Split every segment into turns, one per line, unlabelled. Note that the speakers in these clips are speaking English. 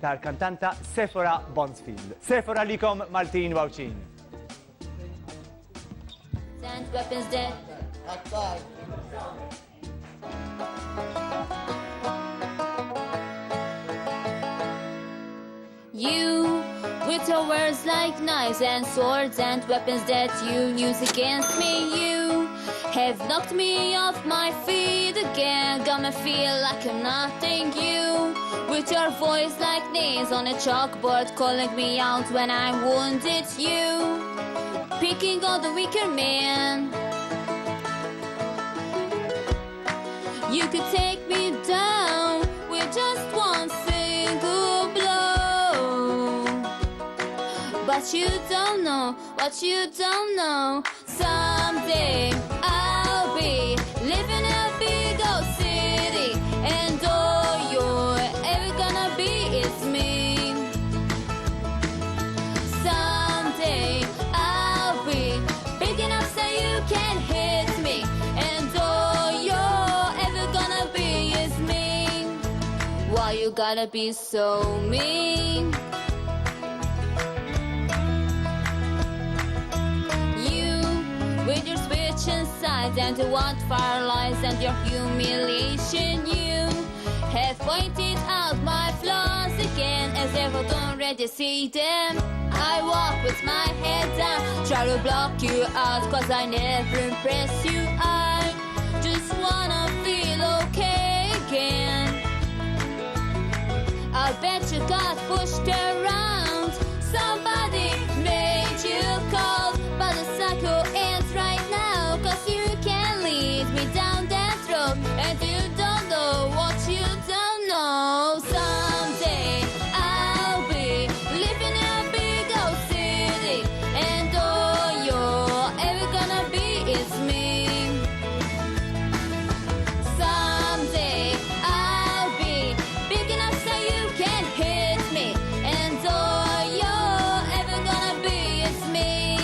tal-kantanta Sephora Bonsfield. Sephora likom Martin Wawċin.
And weapons dead. You, with your words like knives and swords and weapons that you use against me, you have knocked me off my feet again. Got me feel like I'm nothing. You, with your voice like nails on a chalkboard, calling me out when I wounded you, picking on the weaker man. You could take me down with just one single blow, but you don't know what you don't know. Someday I'll be living in a big old city, and all you're ever gonna be is me. Someday I'll be big enough so you can hit me, and all you're ever gonna be is me. Why you gotta be so mean? With your switch inside and your wildfire lies and your humiliation, you have pointed out my flaws again as if I don't already see them. I walk with my head down, try to block you out cause I never impress you. I just wanna feel okay again. I bet you got pushed around, somebody made you cold, but the cycle ends right now, cause you can't lead me down that road, and you don't know what you don't know. Someday I'll be living in a big old city, and all you're ever gonna be is me. Someday I'll be big enough so you can hit me, and all you're ever gonna be is me.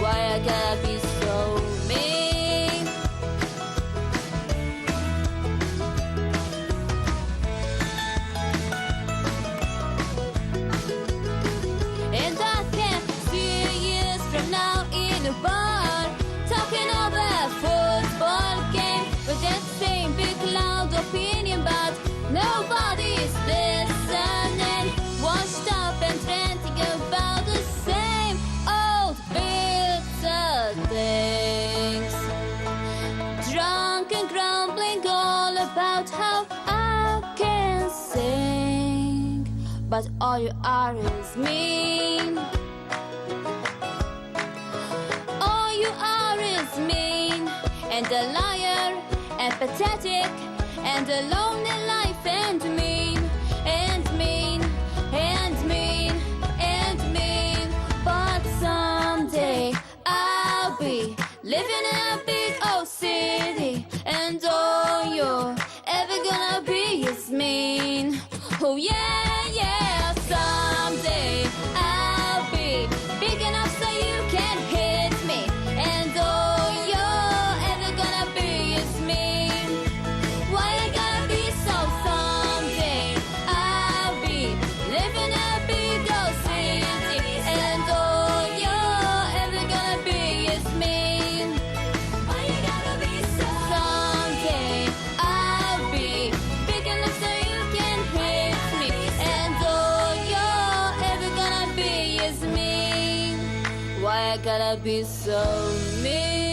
Why I gotta be so mean? And I can see you years from now in a bar, talking over a football game with that same big loud opinion, but nobody's listening. Washed up and ranting about the same old bitter things. Drunk and grumbling all about how I can sing, but all you are is mean. All you are is mean, and a liar, and pathetic, and a lonely life, and mean, and mean, and mean, and mean. But someday I'll be living in a big old city, and all you're ever gonna be is mean. Oh yeah, yeah. Someday I'll be big enough so you can hit me, and all you're ever gonna be is mean. Why I gotta be so? Someday I'll be living in a big old city, and all you're ever gonna be is mean. Why you gotta be so? Someday I'll be big enough so you can hit me, and all you're ever gonna be is mean. Why I gotta be so mean?